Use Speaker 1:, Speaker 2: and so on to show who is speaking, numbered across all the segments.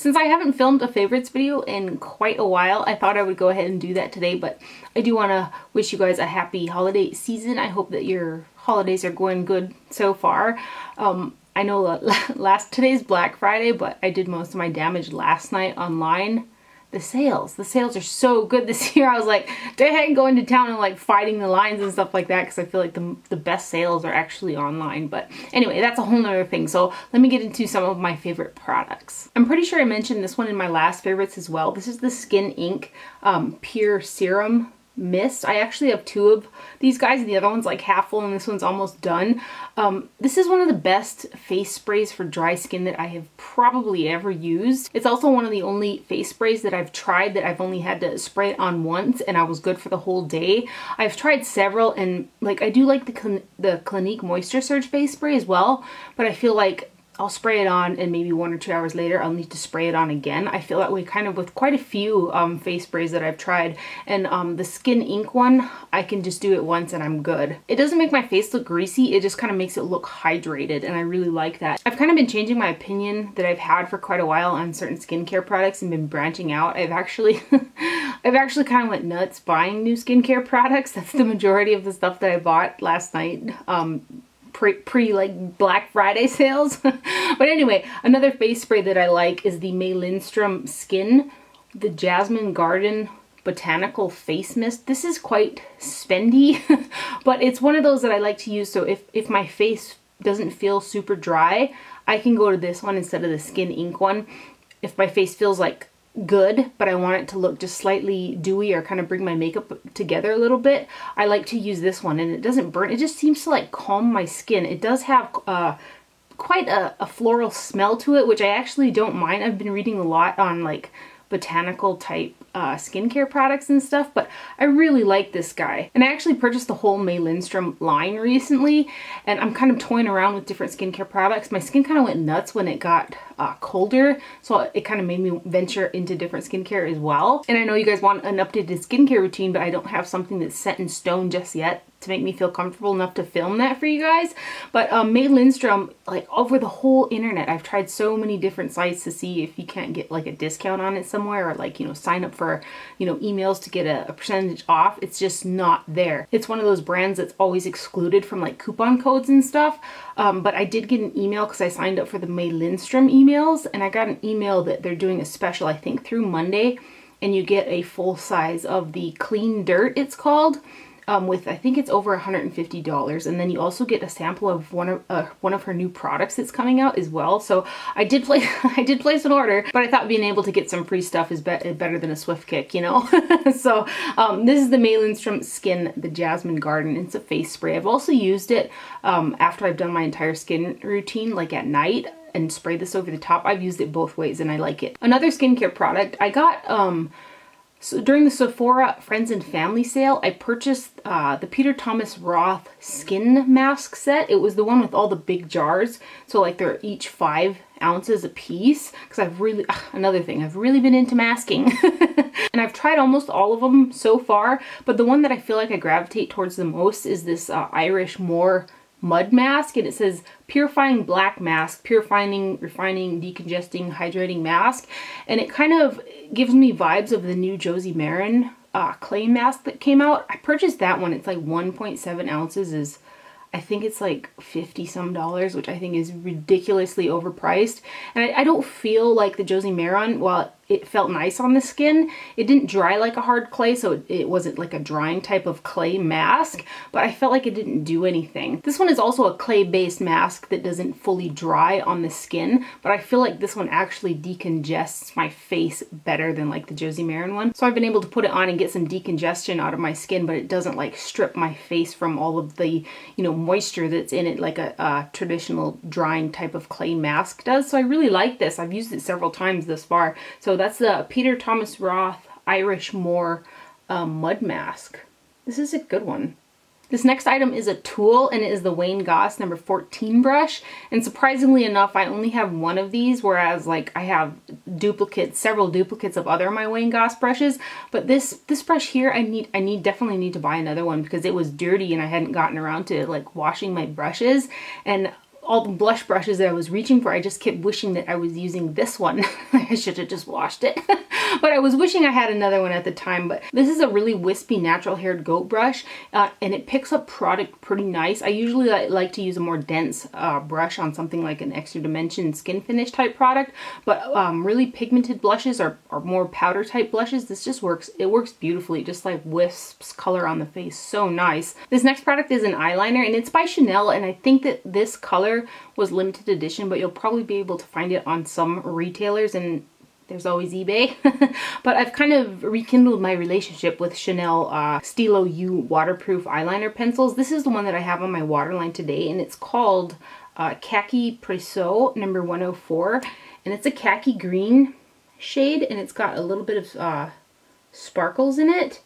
Speaker 1: Since I haven't filmed a favorites video in quite a while, I thought I would go ahead and do that today, but I do want to wish you guys a happy holiday season. I hope that your holidays are going good so far. I know today's Black Friday, but I did most of my damage last night online. The sales are so good this year. I was like, dang, going to town and like fighting the lines and stuff like that, because I feel like the best sales are actually online. But anyway, that's a whole nother thing. So let me get into some of my favorite products. I'm pretty sure I mentioned this one in my last favorites as well. This is the Skin Inc. Pure Serum Mist. I actually have two of these guys. The other one's like half full and this one's almost done. This is one of the best face sprays for dry skin that I have probably ever used. It's also one of the only face sprays that I've tried that I've only had to spray it on once and I was good for the whole day. I've tried several, and like I do like the Clinique Moisture Surge face spray as well, but I feel like I'll spray it on and maybe 1 or 2 hours later I'll need to spray it on again. I feel that way kind of with quite a few face sprays that I've tried. And the Skin Inc one, I can just do it once and I'm good. It doesn't make my face look greasy, it just kind of makes it look hydrated, and I really like that. I've kind of been changing my opinion that I've had for quite a while on certain skincare products and been branching out. I've actually kind of went nuts buying new skincare products. That's the majority of the stuff that I bought last night. Pre like Black Friday sales. But anyway, another face spray that I like is the Lindstrom Skin, the Jasmine Garden Botanical Face Mist. This is quite spendy, but it's one of those that I like to use. So if my face doesn't feel super dry, I can go to this one instead of the Skin Inc one. If my face feels like good, but I want it to look just slightly dewy or kind of bring my makeup together a little bit, I like to use this one, and it doesn't burn. It just seems to like calm my skin. It does have quite a floral smell to it, which I actually don't mind. I've been reading a lot on like botanical type skincare products and stuff, but I really like this guy. And I actually purchased the whole Lindstrom line recently, and I'm kind of toying around with different skincare products. My skin kind of went nuts when it got colder, so it kind of made me venture into different skincare as well. And I know you guys want an updated skincare routine, but I don't have something that's set in stone just yet to make me feel comfortable enough to film that for you guys. But Lindstrom, like over the whole internet, I've tried so many different sites to see if you can't get like a discount on it somewhere, or like, you know, sign up for, you know, emails to get a percentage off. It's just not there. It's one of those brands that's always excluded from like coupon codes and stuff. But I did get an email because I signed up for the Lindstrom emails, and I got an email that they're doing a special, I think through Monday, and you get a full size of the Clean Dirt, it's called. With, I think it's over $150, and then you also get a sample of one of her new products that's coming out as well. So I did place an order, but I thought being able to get some free stuff is better than a swift kick, you know. So this is the Lindstrom Skin, the Jasmine Garden. It's a face spray. I've also used it after I've done my entire skin routine, like at night, and spray this over the top. I've used it both ways and I like it. Another skincare product I got so during the Sephora Friends and Family sale, I purchased the Peter Thomas Roth Skin Mask set. It was the one with all the big jars. So like they're each 5 ounces a piece. Because I've really, another thing, I've really been into masking. And I've tried almost all of them so far. But the one that I feel like I gravitate towards the most is this Irish Moor mud mask, and it says purifying black mask, purifying, refining, decongesting, hydrating mask, and it kind of gives me vibes of the new Josie Maran clay mask that came out. I purchased that one. It's like 1.7 ounces is, I think it's like $50 some, which I think is ridiculously overpriced. And I don't feel like the Josie Maran, while it felt nice on the skin, it didn't dry like a hard clay, so it wasn't like a drying type of clay mask, but I felt like it didn't do anything. This one is also a clay-based mask that doesn't fully dry on the skin, but I feel like this one actually decongests my face better than like the Josie Maran one. So I've been able to put it on and get some decongestion out of my skin, but it doesn't like strip my face from all of the, you know, moisture that's in it like a traditional drying type of clay mask does. So I really like this. I've used it several times thus far. So that's the Peter Thomas Roth Irish Moor mud mask. This is a good one. This next item is a tool, and it is the Wayne Goss number 14 brush. And surprisingly enough, I only have one of these, whereas like I have duplicates, several duplicates of other my Wayne Goss brushes. But this brush here, I definitely need to buy another one because it was dirty and I hadn't gotten around to like washing my brushes. And all the blush brushes that I was reaching for, I just kept wishing that I was using this one. I should have just washed it. But I was wishing I had another one at the time. But this is a really wispy natural haired goat brush, and it picks up product pretty nice. I usually like to use a more dense brush on something like an Extra Dimension skin finish type product, but really pigmented blushes or more powder type blushes, this just works. It works beautifully, just like wisps color on the face. So nice. This next product is an eyeliner, and it's by Chanel, and I think that this color was limited edition, but you'll probably be able to find it on some retailers, and there's always eBay. But I've kind of rekindled my relationship with Chanel Stilo U waterproof eyeliner pencils. This is the one that I have on my waterline today, and it's called Khaki Presso number 104, and it's a khaki green shade, and it's got a little bit of sparkles in it,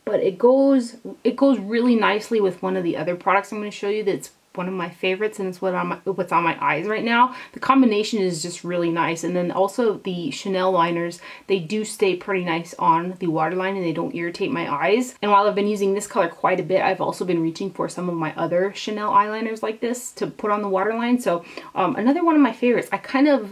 Speaker 1: but it goes really nicely with one of the other products I'm going to show you that's one of my favorites, and it's what's on my eyes right now. The combination is just really nice, and then also the Chanel liners, they do stay pretty nice on the waterline and they don't irritate my eyes. And while I've been using this color quite a bit, I've also been reaching for some of my other Chanel eyeliners like this to put on the waterline. So another one of my favorites.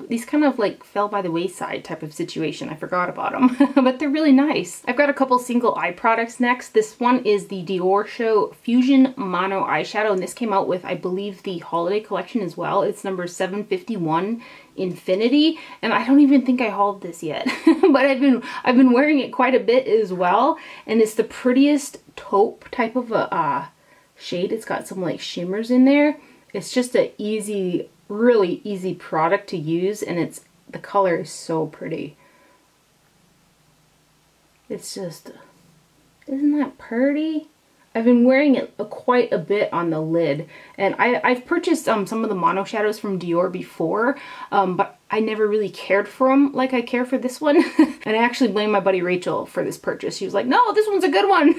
Speaker 1: These kind of like fell by the wayside type of situation. I forgot about them, but they're really nice. I've got a couple single eye products next. This one is the Dior Show Fusion Mono Eyeshadow, and this came out with, I believe, the holiday collection as well. It's number 751 Infinity, and I don't even think I hauled this yet. But I've been wearing it quite a bit as well, and it's the prettiest taupe type of a shade. It's got some like shimmers in there. It's just a easy, really easy product to use, and the color is so pretty. It's just, isn't that pretty? I've been wearing it quite a bit on the lid, and I've purchased some of the mono shadows from Dior before, but I never really cared for them like I care for this one. And I actually blame my buddy Rachel for this purchase. She was like, no, this one's a good one.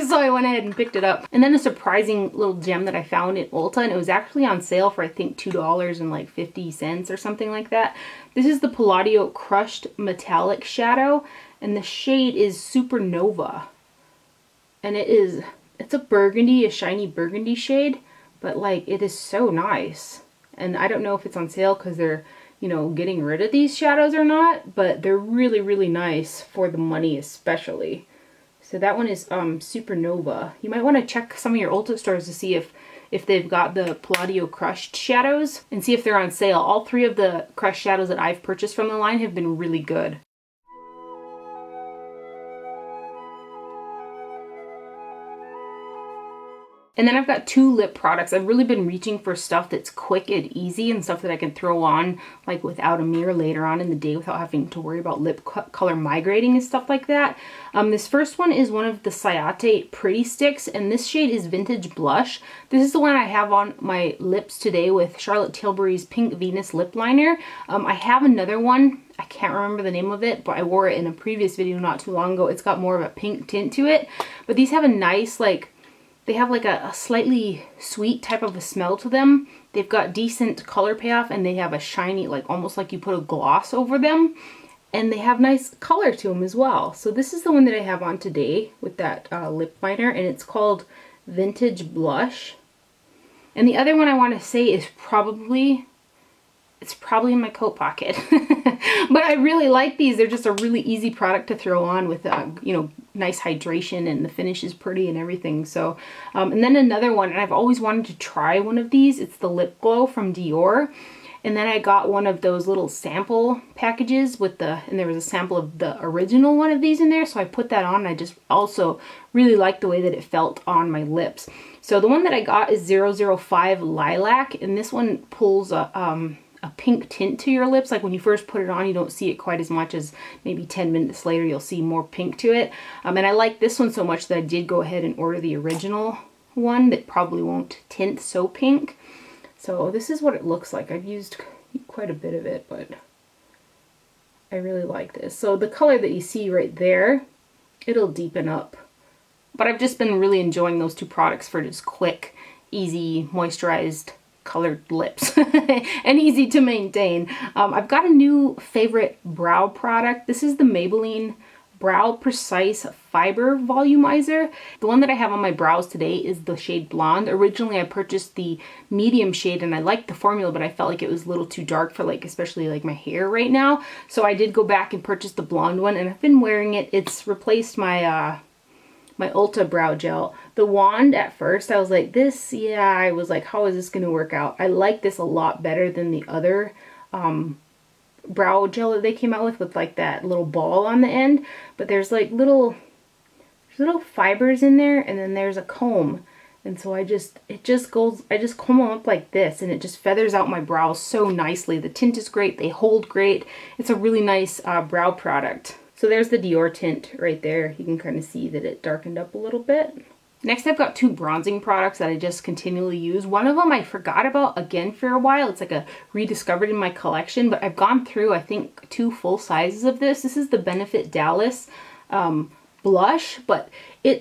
Speaker 1: So I went ahead and picked it up. And then a surprising little gem that I found in Ulta, and it was actually on sale for I think $2.50 or something like that. This is the Palladio Crushed Metallic Shadow, and the shade is Supernova. And it's a burgundy, a shiny burgundy shade, but like it is so nice. And I don't know if it's on sale because they're, you know, getting rid of these shadows or not, but they're really, really nice for the money especially. So that one is Supernova. You might want to check some of your Ulta stores to see if they've got the Palladio Crushed shadows and see if they're on sale. All three of the crushed shadows that I've purchased from the line have been really good. And then I've got two lip products. I've really been reaching for stuff that's quick and easy and stuff that I can throw on like without a mirror later on in the day without having to worry about lip color migrating and stuff like that. This first one is one of the Ciate Pretty Sticks, and this shade is Vintage Blush. This is the one I have on my lips today with Charlotte Tilbury's Pink Venus Lip Liner. I have another one. I can't remember the name of it, but I wore it in a previous video not too long ago. It's got more of a pink tint to it, but these have a nice they have like a slightly sweet type of a smell to them. They've got decent color payoff, and they have a shiny, like almost like you put a gloss over them. And they have nice color to them as well. So this is the one that I have on today with that lip liner, and it's called Vintage Blush. And the other one I want to say is probably in my coat pocket. But I really like these. They're just a really easy product to throw on with, you know, nice hydration, and the finish is pretty and everything. So, and then another one, and I've always wanted to try one of these. It's the Lip Glow from Dior. And then I got one of those little sample packages with and there was a sample of the original one of these in there. So I put that on, and I just also really liked the way that it felt on my lips. So the one that I got is 005 Lilac, and this one pulls a pink tint to your lips. Like when you first put it on, you don't see it quite as much as maybe 10 minutes later you'll see more pink to it. And I like this one so much that I did go ahead and order the original one that probably won't tint so pink. So this is what it looks like. I've used quite a bit of it, but I really like this. So the color that you see right there, it'll deepen up. But I've just been really enjoying those two products for just quick, easy, moisturized colored lips and easy to maintain. I've got a new favorite brow product. This is the Maybelline Brow Precise Fiber Volumizer. The one that I have on my brows today is the shade Blonde. Originally I purchased the medium shade and I liked the formula, but I felt like it was a little too dark for like, especially like my hair right now. So I did go back and purchase the blonde one, and I've been wearing it. It's replaced my my Ulta brow gel. The wand, at first I was like, this, yeah, I was like, how is this going to work out? I like this a lot better than the other brow gel that they came out with like that little ball on the end. But there's like little fibers in there, and then there's a comb. And so I just comb them up like this, and it just feathers out my brows so nicely. The tint is great, they hold great. It's a really nice brow product. So there's the Dior tint right there. You can kind of see that it darkened up a little bit. Next, I've got two bronzing products that I just continually use. One of them I forgot about again for a while. It's like a rediscovered in my collection, but I've gone through, I think, 2 full sizes of this. This is the Benefit Dallas blush, but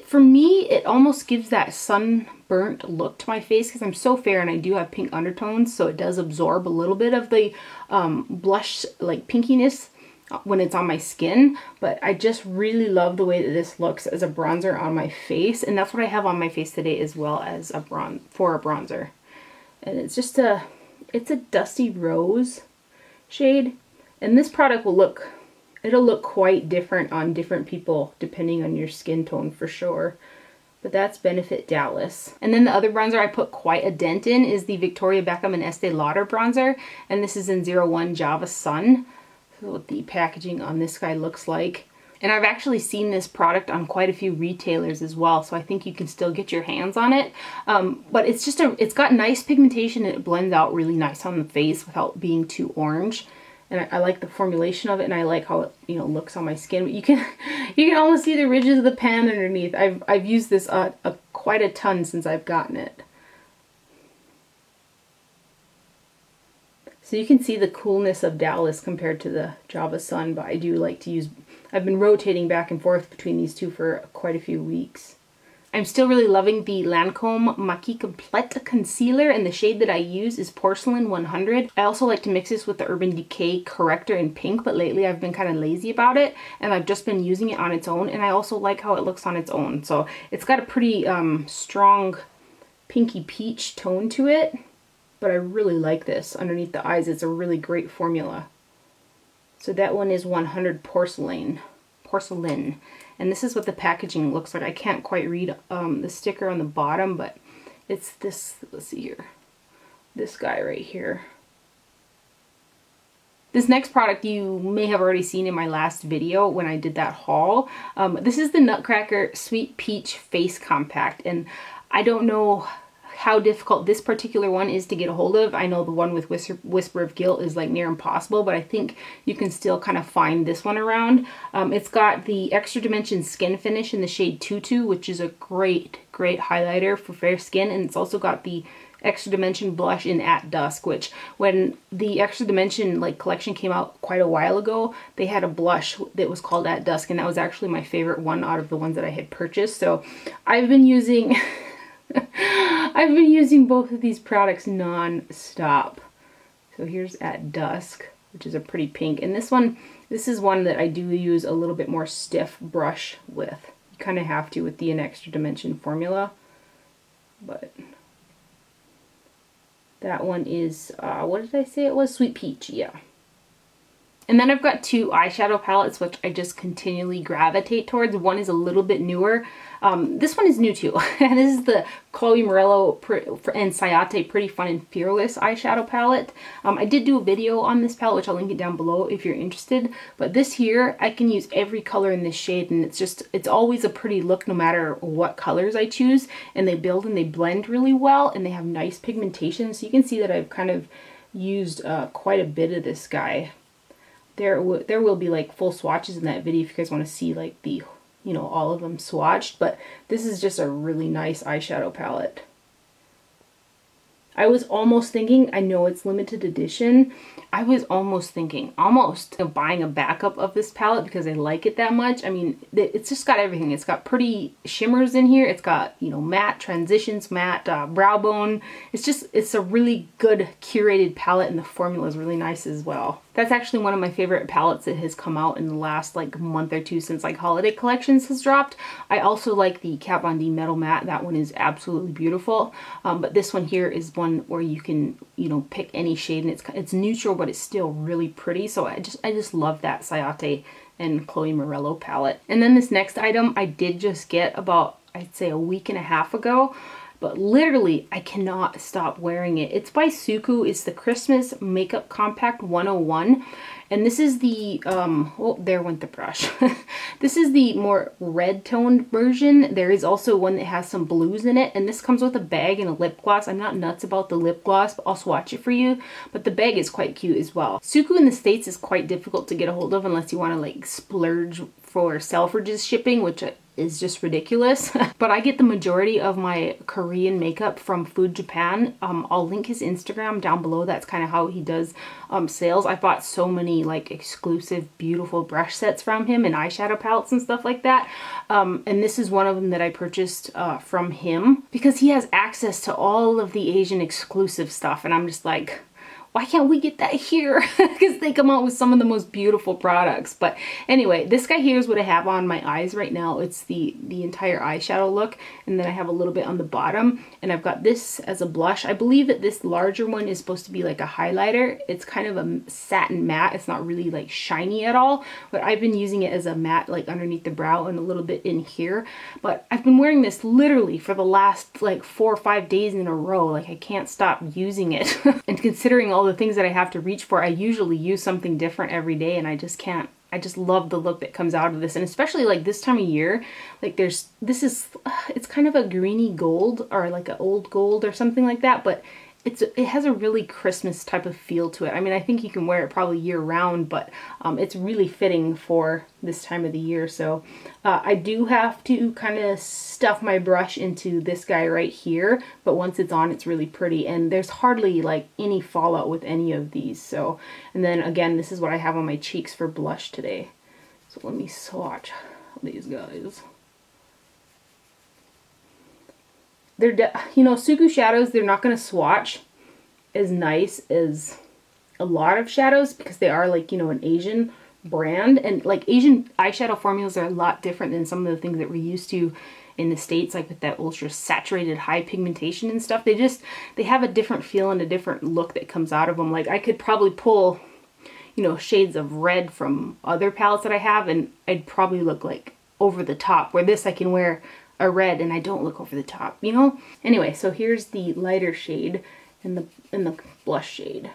Speaker 1: for me, it almost gives that sunburnt look to my face because I'm so fair and I do have pink undertones, so it does absorb a little bit of the blush, like pinkiness, when it's on my skin. But I just really love the way that this looks as a bronzer on my face, and that's what I have on my face today as well as a bronzer. And it's just it's a dusty rose shade, and this product it'll look quite different on different people depending on your skin tone for sure. But that's Benefit Dallas. And then the other bronzer I put quite a dent in is the Victoria Beckham and Estee Lauder bronzer, and this is in 01 Java Sun. So what the packaging on this guy looks like. And I've actually seen this product on quite a few retailers as well, so I think you can still get your hands on it. But it's got nice pigmentation, and it blends out really nice on the face without being too orange. And I like the formulation of it, and I like how it, looks on my skin. But you can almost see the ridges of the pan underneath. I've used this quite a ton since I've gotten it. So you can see the coolness of Dallas compared to the Java Sun, but I do like to use, I've been rotating back and forth between these two for quite a few weeks. I'm still really loving the Lancome Maquicomplet concealer, and the shade that I use is Porcelaine 100. I also like to mix this with the Urban Decay corrector in pink, but lately I've been kind of lazy about it, and I've just been using it on its own, and I also like how it looks on its own. So it's got a pretty strong pinky peach tone to it. But I really like this underneath the eyes. It's a really great formula. So that one is 100 Porcelaine. And this is what the packaging looks like. I can't quite read the sticker on the bottom, but it's this, let's see here, this guy right here. This next product you may have already seen in my last video when I did that haul. This is the Nutcracker Sweet Peach Face Compact, and I don't know how difficult this particular one is to get a hold of. I know the one with Whisper of Guilt is like near impossible, but I think you can still kind of find this one around. It's got the Extra Dimension Skin Finish in the shade Tutu, which is a great highlighter for fair skin, and it's also got the Extra Dimension blush in At Dusk, which when the Extra Dimension collection came out quite a while ago, they had a blush that was called At Dusk, and that was actually my favorite one out of the ones that I had purchased. So I've been using both of these products non-stop. So here's At Dusk, which is a pretty pink. And this is one that I do use a little bit more stiff brush with. You kind of have to with the Extra Dimension formula. But that one is, what did I say it was? Sweet Peach, yeah. And then I've got 2 eyeshadow palettes which I just continually gravitate towards. One is a little bit newer. This one is new too. And this is the Chloe Morello and Ciate Pretty Fun and Fearless eyeshadow palette. I did do a video on this palette, which I'll link it down below if you're interested. But this here, I can use every color in this shade, and it's always a pretty look no matter what colors I choose. And they build and they blend really well, and they have nice pigmentation. So you can see that I've kind of used quite a bit of this guy. There will be like full swatches in that video if you guys want to see like the, all of them swatched, but this is just a really nice eyeshadow palette. I was almost thinking, I know it's limited edition, I was almost thinking, of buying a backup of this palette because I like it that much. I mean, it's just got everything. It's got pretty shimmers in here. It's got, you know, matte transitions, matte brow bone. It's a really good curated palette, and the formula is really nice as well. That's actually one of my favorite palettes that has come out in the last like month or two since like holiday collections has dropped. I also like the Kat Von D Metal Matte. That one is absolutely beautiful. But this one here is one where you can, you know, pick any shade, and it's neutral, but it's still really pretty. So I just love that Ciate and Chloe Morello palette. And then this next item I did just get about, I'd say, a week and a half ago. But literally, I cannot stop wearing it. It's by Suqqu. It's the Christmas Makeup Compact 101. And this is the, oh, there went the brush. This is the more red toned version. There is also one that has some blues in it. And this comes with a bag and a lip gloss. I'm not nuts about the lip gloss, but I'll swatch it for you. But the bag is quite cute as well. Suqqu in the States is quite difficult to get a hold of unless you want to like splurge for Selfridges shipping, which is just ridiculous. But I get the majority of my Korean makeup from Food Japan. I'll link his Instagram down below. That's kind of how he does sales. I bought so many like exclusive beautiful brush sets from him and eyeshadow palettes and stuff like that. And this is one of them that I purchased from him because he has access to all of the Asian exclusive stuff, and I'm just like, why can't we get that here? Because they come out with some of the most beautiful products. But anyway, this guy here is what I have on my eyes right now. It's the entire eyeshadow look, and then I have a little bit on the bottom, and I've got this as a blush. I believe that this larger one is supposed to be like a highlighter. It's kind of a satin matte. It's not really like shiny at all, but I've been using it as a matte like underneath the brow and a little bit in here. But I've been wearing this literally for the last like 4 or 5 days in a row. Like I can't stop using it. And considering all the things that I have to reach for, I usually use something different every day, and I just can't. I just love the look that comes out of this, and especially like this time of year, like it's kind of a greeny gold or like an old gold or something like that, but it has a really Christmas type of feel to it. I mean, I think you can wear it probably year round, but it's really fitting for this time of the year. So I do have to kind of stuff my brush into this guy right here, but once it's on, it's really pretty, and there's hardly like any fallout with any of these. So, and then again, this is what I have on my cheeks for blush today. So let me swatch these guys. They're, you know, Suqqu shadows, they're not going to swatch as nice as a lot of shadows because they are like, you know, an Asian brand, and like Asian eyeshadow formulas are a lot different than some of the things that we're used to in the States, like with that ultra saturated high pigmentation and stuff. They have a different feel and a different look that comes out of them. Like I could probably pull, you know, shades of red from other palettes that I have, and I'd probably look like over the top, where this I can wear a red and I don't look over the top, you know? Anyway, so here's the lighter shade and the blush shade.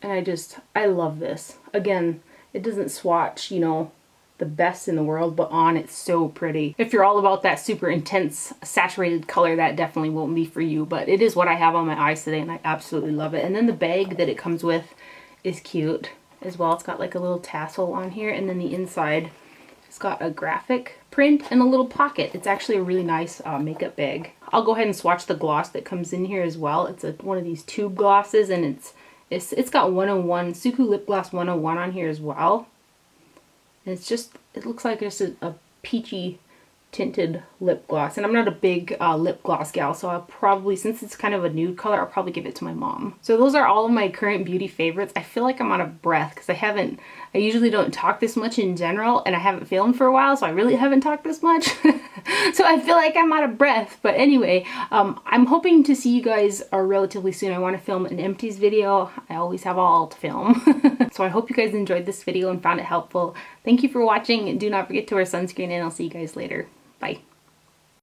Speaker 1: And I love this. Again, it doesn't swatch, you know, the best in the world, but on it's so pretty. If you're all about that super intense saturated color, that definitely won't be for you, but it is what I have on my eyes today, and I absolutely love it. And then the bag that it comes with is cute as well. It's got like a little tassel on here, and then the inside, it's got a graphic print and a little pocket. It's actually a really nice makeup bag. I'll go ahead and swatch the gloss that comes in here as well. It's one of these tube glosses, and it's got 101, Suqqu Lip Gloss 101 on here as well. And it looks like just a peachy tinted lip gloss, and I'm not a big lip gloss gal, so I'll probably, since it's kind of a nude color, I'll probably give it to my mom. So those are all of my current beauty favorites. I feel like I'm out of breath because I usually don't talk this much in general, and I haven't filmed for a while, so I really haven't talked this much. So I feel like I'm out of breath. But anyway, I'm hoping to see you guys relatively soon. I want to film an empties video. I always have all to film. So I hope you guys enjoyed this video and found it helpful. Thank you for watching, and do not forget to wear sunscreen, and I'll see you guys later. Bye.